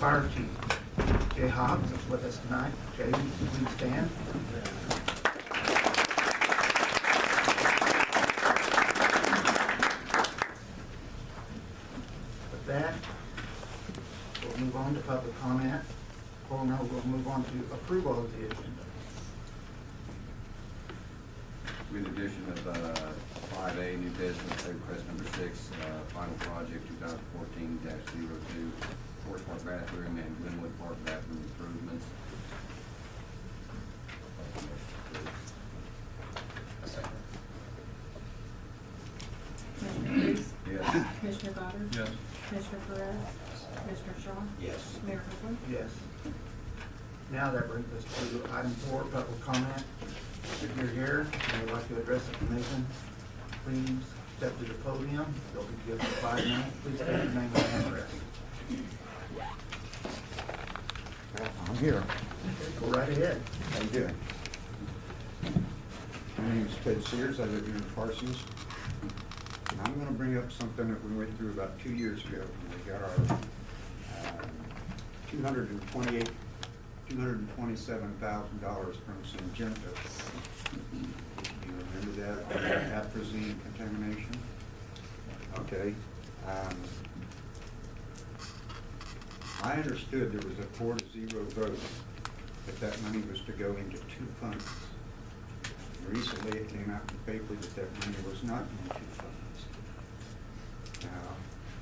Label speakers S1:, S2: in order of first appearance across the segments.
S1: Fire Chief Jay Hobbs is with us tonight. Jay, please stand. With that, we'll move on to public comment. Oh no, we'll move on to approval of the agenda.
S2: With the addition of 5A, new business, pay request number 6, final project 2014-02, Forest Park bathroom and Glenwood Park bathroom improvements.
S3: Commissioner Reese?
S2: Yes.
S3: Commissioner Goddard?
S4: Yes.
S3: Commissioner Perez? Commissioner Shaw?
S2: Yes.
S3: Mayor Hooper?
S1: Yes. Now that brings us to item 4, public comment. If you're here and would like to address the commission, please step to the podium. You'll be given 5 minutes. Please state your name and address.
S5: I'm here.
S1: Go right ahead.
S5: How you doing? My name is Ted Sears. I live here in Parsons. And I'm going to bring up something that we went through about 2 years ago. We got our $227,000 from Syngenta. You remember that, atrazine contamination? Okay. I understood there was a 4-0 vote that that money was to go into 2 funds. Recently it came out in the paper that that money was not in 2 funds. Now,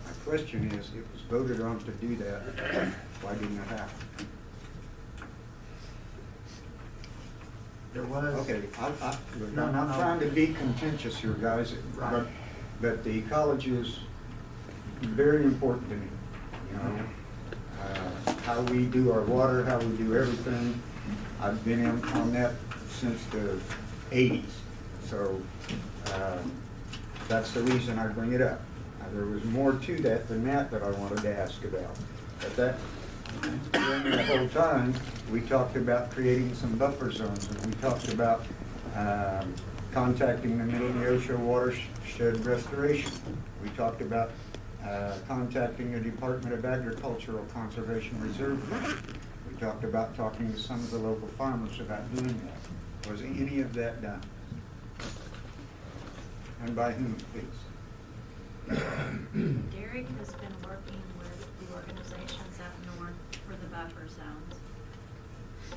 S5: my question is, it was voted on to do that, why didn't it happen?
S1: There was.
S5: Okay,
S1: No,
S5: I'm not trying to be contentious here, guys,
S1: Right.
S5: but the ecology is very important to me, you know. How we do our water, how we do everything. I've been in on that since the 80s, so that's the reason I bring it up. There was more to that than that I wanted to ask about. But that, during the whole time, we talked about creating some buffer zones, and we talked about contacting the Middle Neosho Watershed Restoration. We talked about contacting the Department of Agricultural Conservation Reserve. We talked about talking to some of the local farmers about doing that. Was any of that done? And by whom, please?
S6: Derek has been working with the organizations up north for the buffer zones.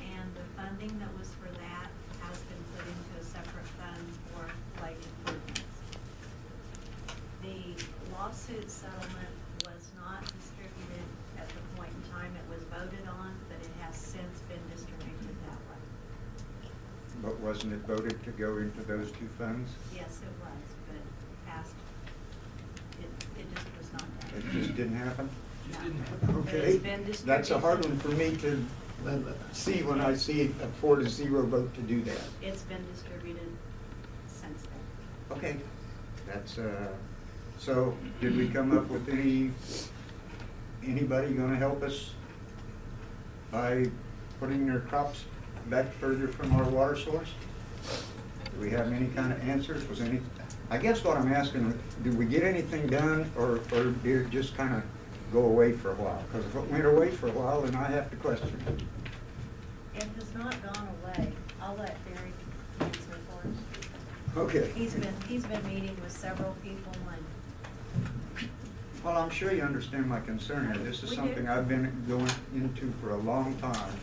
S6: And the funding that was for that has been put into a separate fund for lake improvements. The lawsuit settlement was not distributed at the point in time it was voted on, but it has since been distributed that way.
S5: But wasn't it voted to go into those 2 funds?
S6: Yes, it was, but passed. It just was not done.
S5: It just didn't happen?
S6: No.
S5: Okay,
S6: It's been distributed.
S5: that's a hard one for me to see when I see a 4-0 vote to do that.
S6: It's been distributed since then.
S5: Okay, that's, so did we come up with anybody gonna help us by putting their crops back further from our water source? Do we have any kind of answers? I guess what I'm asking, did we get anything done, or did it just kind of go away for a while? Because if it went away for a while, then I have to question it.
S6: It has not gone away. I'll let Derek answer for us.
S5: Okay.
S6: He's been meeting with several people and
S5: Well, I'm sure you understand my concern here. This is
S6: We do.
S5: something I've been going into for a long time.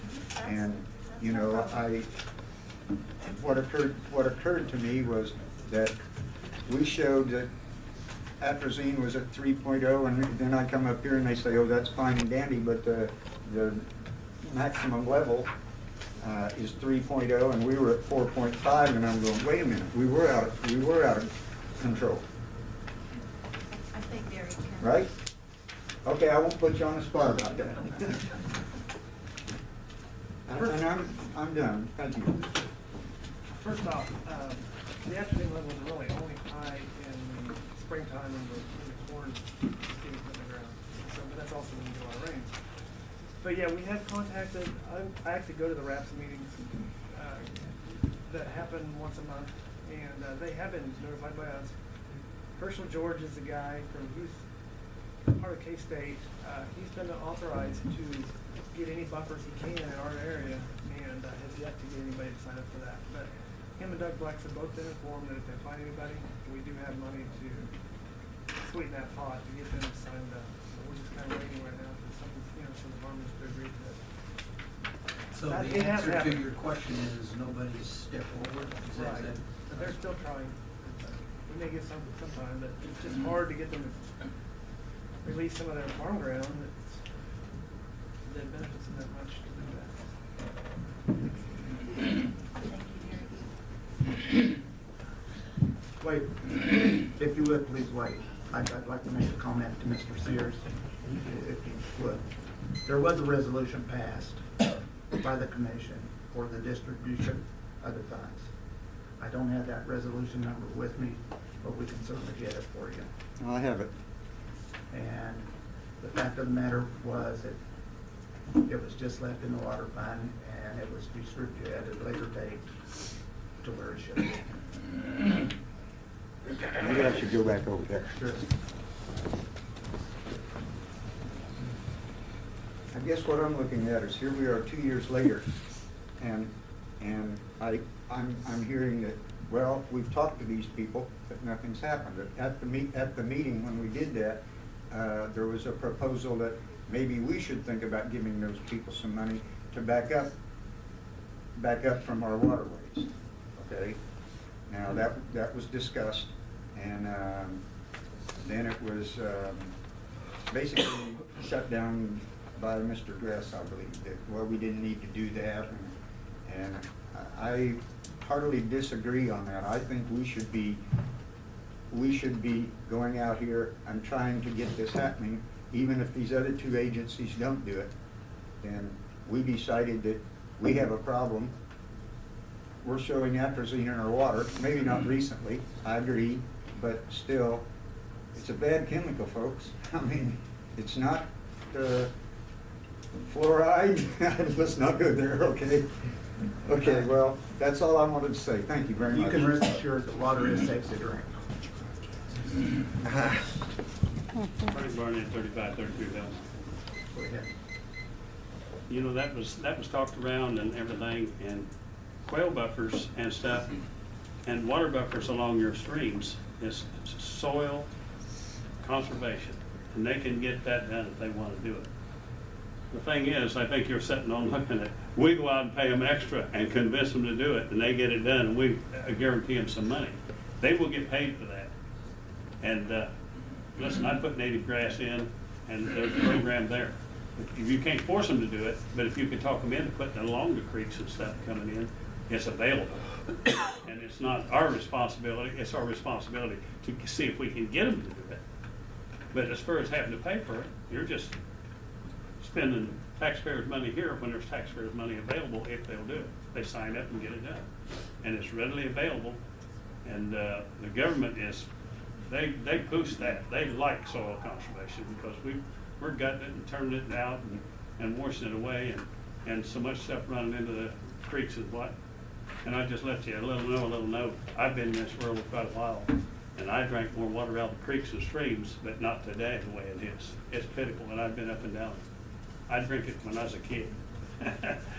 S5: And, you know, what occurred to me was that we showed that atrazine was at 3.0, and then I come up here and they say, oh, that's fine and dandy, but the maximum level is 3.0, and we were at 4.5, and I'm going, wait a minute, we were out of control.
S6: I think Derek can.
S5: Right? Okay, I won't put you on the spot about that. And I'm done. Thank you.
S4: First off, the atrazine levels are really only high in the springtime when the corn is getting put in the ground. So, but that's also when we get a lot of rains. But yeah, we have contacted, I actually go to the RAPS meetings that happen once a month, and they have been notified by us. Herschel George is the guy from part of K-State, he's been authorized to get any buffers he can in our area, and has yet to get anybody to sign up for that. But him and Doug Blex have both been informed that if they find anybody, we do have money to sweeten that pot to get them signed up. So we're just kind of waiting right now for some, for the farmers to agree to it.
S7: So
S4: That-
S7: the
S4: it has
S7: answer to
S4: happened.
S7: your question is nobody's stepped forward? Is that-
S4: Right, but they're still trying. We may get some sometime, but it's just hard to get them to release some of their farm ground that benefits them that much to do
S6: Thank you, Gary.
S1: Wait, if you would, please wait. I'd like to make a comment to Mr. Sears, if you would. There was a resolution passed by the commission for the distribution of the funds. I don't have that resolution number with me, but we can certainly get it for you.
S5: I have it.
S1: And the fact of the matter was that it was just left in the water fund and it was distributed at a later date to where it should be.
S5: Maybe I should go back over there.
S1: Sure.
S5: I guess what I'm looking at is here we are 2 years later, and I'm hearing that, well, we've talked to these people, but nothing's happened. At the meeting when we did that, there was a proposal that maybe we should think about giving those people some money to back up from our waterways. Okay? Now that was discussed, and then it was basically shut down by Mr. Dress, I believe, that, well, we didn't need to do that, and I heartily disagree on that. I think we should be going out here and trying to get this happening, even if these other two agencies don't do it. And we decided that we have a problem. We're showing atrazine in our water, maybe not recently, I agree, but still, it's a bad chemical, folks. I mean, it's not fluoride. Let's not go there, okay? Okay, well, that's all I wanted to say. Thank you very much.
S1: You can rest assured that water is safe to drink.
S8: Frank Barnett, 3533 Hill.
S1: Go ahead.
S8: You know, that was talked around and everything, and quail buffers and stuff, and water buffers along your streams is soil conservation, and they can get that done if they want to do it. The thing is, I think you're sitting on looking at, we go out and pay them extra and convince them to do it, and they get it done, and we guarantee them some money. They will get paid for that. And listen, I put native grass in, and there's a program there. You can't force them to do it, but if you can talk them into putting it along the creeks and stuff coming in, it's available. And it's not our responsibility, it's our responsibility to see if we can get them to do it. But as far as having to pay for it, you're just spending taxpayers' money here when there's taxpayers' money available if they'll do it. They sign up and get it done. And it's readily available, and the government is, they push that. They like soil conservation because we're gutting it and turning it out and washing it away, and so much stuff running into the creeks and what. And I just left you a little note. I've been in this world for quite a while, and I drank more water out of the creeks and streams, but not today the way it is. It's pitiful, and I've been up and down. I drink it when I was a kid,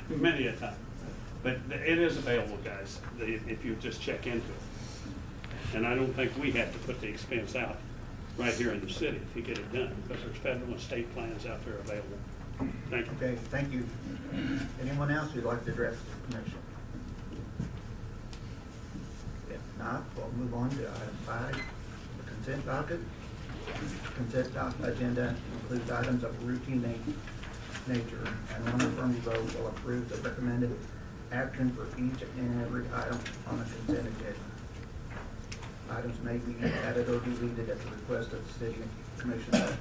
S8: many a time. But it is available, guys, if you just check into it. And I don't think we have to put the expense out right here in the city to get it done, because there's federal and state plans out there available. Thank you.
S1: Okay, thank you. Anyone else who'd like to address the commission? If not, we'll move on to item 5, the consent docket. Consent agenda includes items of routine nature, and one affirmative vote will approve the recommended action for each and every item on the consent agenda. Items may be added or deleted at the request of the city commission staff.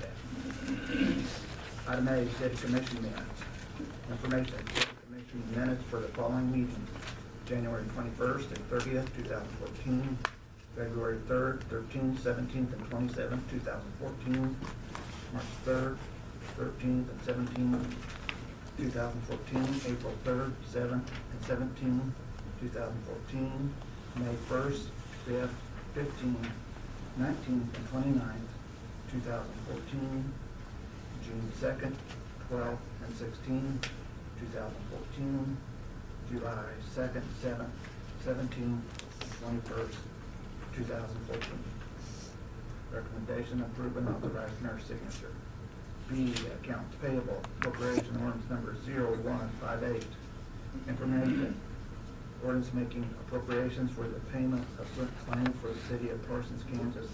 S1: Item A, city commission minutes. Information, city commission minutes for the following meetings: January 21st and 30th, 2014, February 3rd, 13th, 17th, and 27th, 2014, March 3rd, 13th, and 17th, 2014, April 3rd, 7th, and 17th, 2014, May 1st, 5th, 15th, 19th, and 29th, 2014, June 2nd, 12th, and 16th, 2014, July 2nd, 7th, 17th, 21st, 2014. Recommendation approve and authorize nurse signature. B, accounts payable, appropriation ordinance number 0158. Information, ordinance making appropriations for the payment of certain claims for the city of Parsons, Kansas.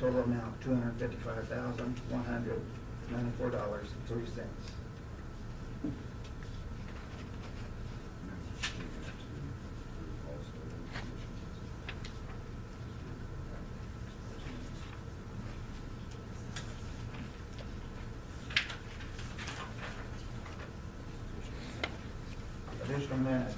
S1: Total amount $255,194.03. Additional minutes.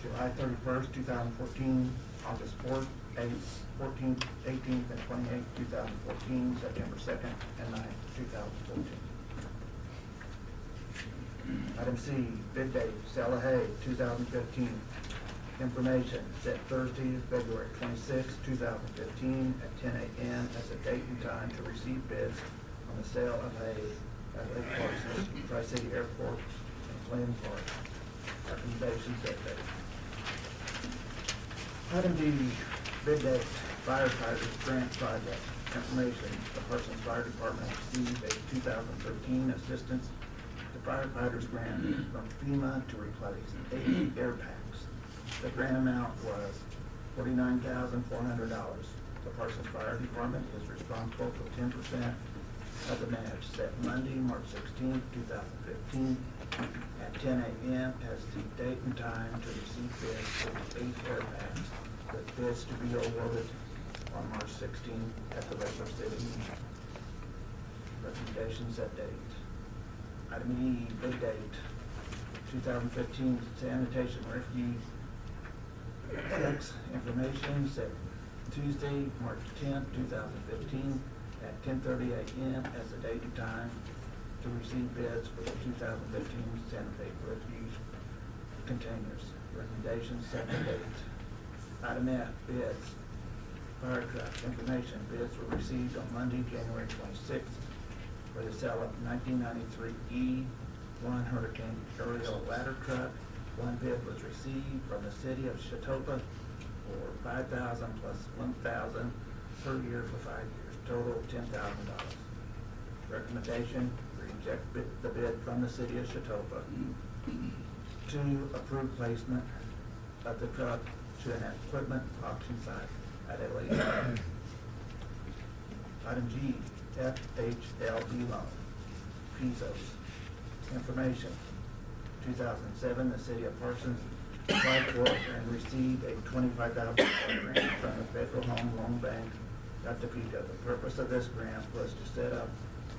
S1: July 31st, 2014, August 4th, 8th, 14th, 18th, and 28th, 2014, September 2nd and 9th, 2014. Item C, bid date, Sella Hay, 2015. Information, set Thursday, February 26, 2015, at 10 a.m. as a date and time to receive bids on the sale of hay at Lake Parsons, Tri-City Airport, and Flynn Park. Recommendation set date. Item D, bid date, firefighters grant project. Information, the Parsons Fire Department received a 2013 assistance to firefighters grant from FEMA to replace 80 air packs. The grant amount was $49,400. The Parsons Fire Department is responsible for 10% of the match set Monday, March 16, 2015, at 10 a.m. as the date and time to receive bids for the 8 air packs, with bids to be awarded on March 16 at the regular city meeting. Recommendation set date. Item E, bid date, 2015 sanitation refuse tax information set Tuesday, March 10, 2015, at 10:30 a.m. as the date and time to receive bids for the 2015 sanitation refuse containers. Recommendations set the date. Item F, bids. Fire truck information. Bids were received on Monday, January 26th for the sale of 1993 E1 Hurricane aerial ladder truck. One bid was received from the city of Chatopa for $5,000 plus $1,000 per year for 5 years, total of $10,000. Recommendation, reject the bid from the city of Chatopa. 2, approve placement of the truck to an equipment auction site at a later time. Item G, FHLB loan, Pizos. Information, 2007, the city of Parsons applied for and received a $25,000 grant from the Federal Home Loan Bank of Topeka. The purpose of this grant was to set up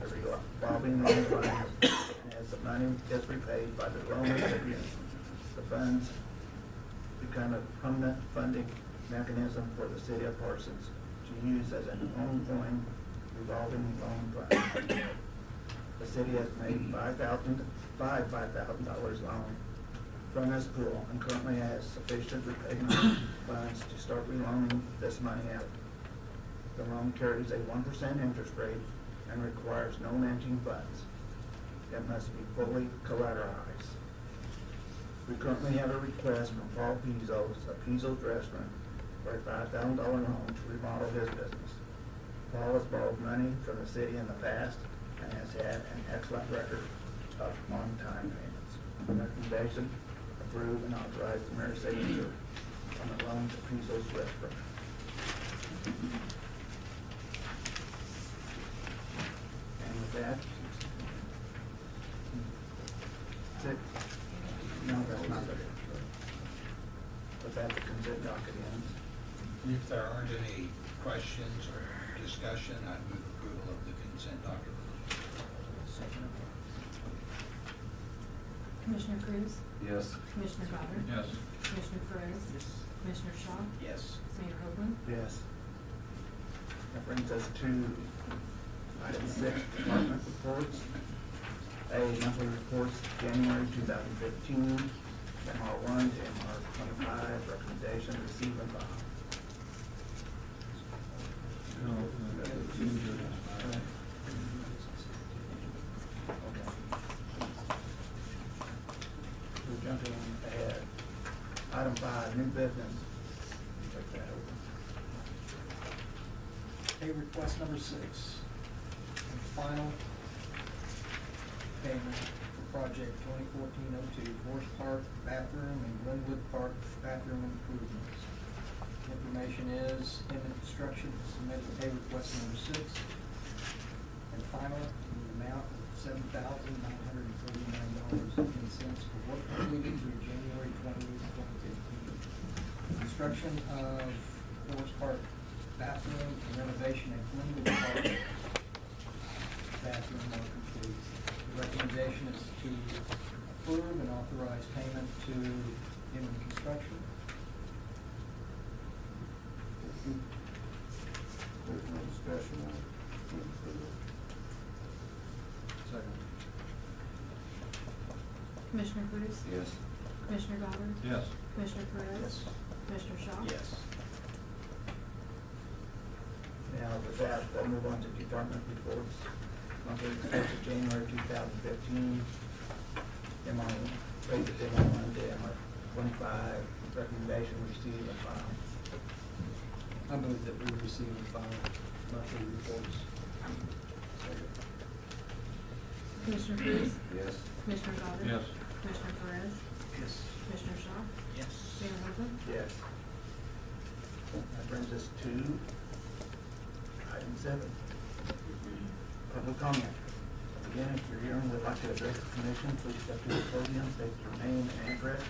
S1: a revolving loan fund, and as the money is repaid by the loan recipient, the funds become a permanent funding mechanism for the city of Parsons to use as an ongoing revolving loan fund. The city has made $5,000 loan from this pool and currently has sufficient repayment funds to start reloaning this money out. The loan carries a 1% interest rate and requires no matching funds. It must be fully collateralized. We currently have a request from Paul Pizos of Pizos Restaurant for a $5,000 loan to remodel his business. Paul has borrowed money from the city in the past and has had an excellent record of on-time payments. Recommendation, approve and authorize the mayor's signature on the loan to Pizos Restaurant. And with that, 6, no, that's not it. With that, the consent docket ends.
S9: If there aren't any questions or discussion, I move approval of the consent docket.
S3: Commissioner Cruz?
S2: Yes.
S3: Commissioner Goddard?
S9: Yes.
S3: Commissioner Perez? Commissioner Shaw?
S9: Yes.
S3: Mayor Copeland?
S1: Yes. That brings us to item 6, department reports. A, monthly reports, January 2015, MR1 to MR25, recommendation, receive and file. We're jumping ahead. Item 5, new business. Take that over.
S7: Pay request number 6. And final payment for project 2014-02 Forest Park bathroom and Glenwood Park bathroom improvements. Information is Inman Construction submitted pay request number 6. And final, in the amount of $7,939.10 for work completed through January 20, 2015. Construction of Forest Park bathroom and renovation at Glenwood Park bathroom are complete. The recommendation is to approve and authorize payment to Inman Construction.
S2: There's no discussion on it. Move approval.
S7: Second.
S3: Commissioner Cruz?
S2: Yes.
S3: Commissioner Goddard?
S9: Yes.
S3: Commissioner Perez?
S7: Yes.
S3: Commissioner Shaw?
S7: Yes.
S1: Now, with that, we'll move on to department reports. Monthly reports of January 2015. MI, rated MI1 to MI25, recommendation received and filed.
S7: I move that we receive and file monthly reports.
S3: Commissioner Cruz?
S2: Yes.
S3: Commissioner Goddard?
S9: Yes.
S3: Commissioner Perez?
S7: Yes.
S3: Commissioner Shaw?
S7: Yes.
S3: Mayor Holman?
S1: Yes. That brings us to item 7. Public comment. Again, if you're here and would like to address the commission, please step to the podium, state your name and address,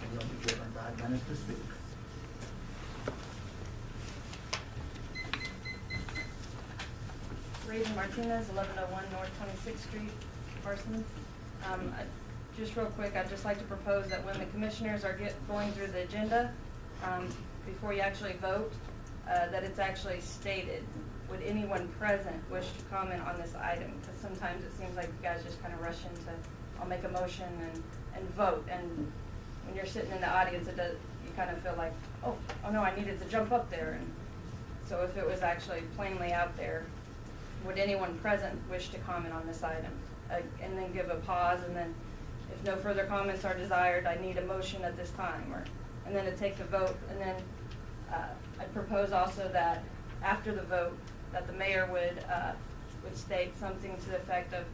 S1: and you'll be given 5 minutes to speak.
S10: Raven Martinez, 1101 North 26th Street, Parsons. Just real quick, I'd just like to propose that when the commissioners are going through the agenda, before you actually vote, that it's actually stated, would anyone present wish to comment on this item? Because sometimes it seems like you guys just kind of rush into, I'll make a motion and vote. And when you're sitting in the audience, you kind of feel like, oh no, I needed to jump up there. And so if it was actually plainly out there, would anyone present wish to comment on this item? And then give a pause, and then if no further comments are desired, I need a motion at this time, and then to take the vote. And then I'd propose also that after the vote, that the mayor would state something to the effect of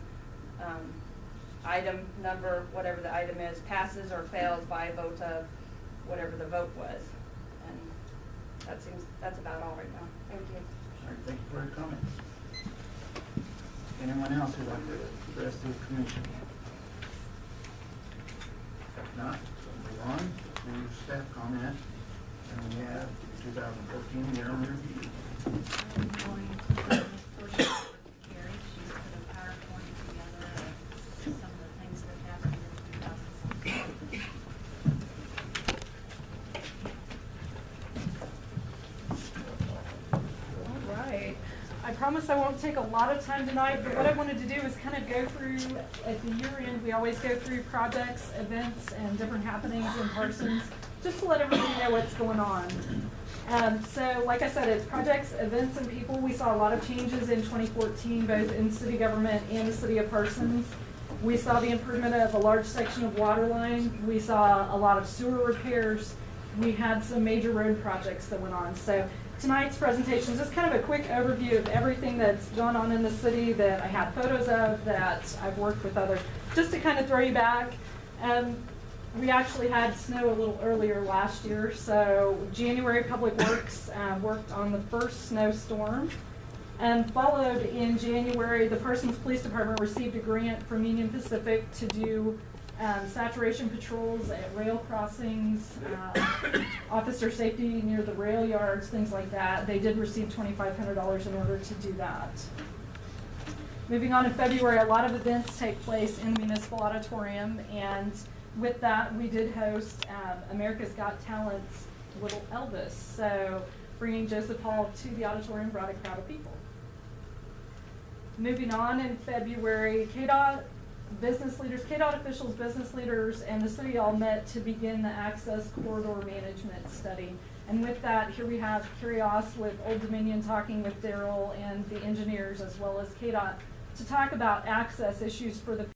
S10: item number, whatever the item is, passes or fails by a vote of whatever the vote was. And that's about all right now. Thank you.
S1: All right, thank you for your comments. Anyone else who'd like to address the commission? If not, we'll move on to staff comment. And we have 2014 year in review.
S6: I'm going to first Carrie. She's put a PowerPoint together of some of the things that happened in 2016.
S11: All right. I promise I won't take a lot of time tonight, but what I wanted to do is kind of go through, at the year end, we always go through projects, events, and different happenings in Parsons, just to let everybody know what's going on. So, like I said, it's projects, events, and people. We saw a lot of changes in 2014, both in city government and the city of Parsons. We saw the improvement of a large section of water line. We saw a lot of sewer repairs. We had some major road projects that went on. So tonight's presentation is just kind of a quick overview of everything that's gone on in the city that I have photos of, that I've worked with others, just to kind of throw you back. We actually had snow a little earlier last year, so January Public Works worked on the first snowstorm. And followed in January, the Parsons Police Department received a grant from Union Pacific to do saturation patrols at rail crossings, officer safety near the rail yards, things like that. They did receive $2,500 in order to do that. Moving on in February, a lot of events take place in the Municipal Auditorium, and with that, we did host America's Got Talent's Little Elvis. So bringing Joseph Hall to the auditorium brought a crowd of people. Moving on in February, KDOT business leaders, KDOT officials, business leaders, and the city all met to begin the Access Corridor Management Study. And with that, here we have Curios with Old Dominion talking with Daryl and the engineers as well as KDOT to talk about access issues for the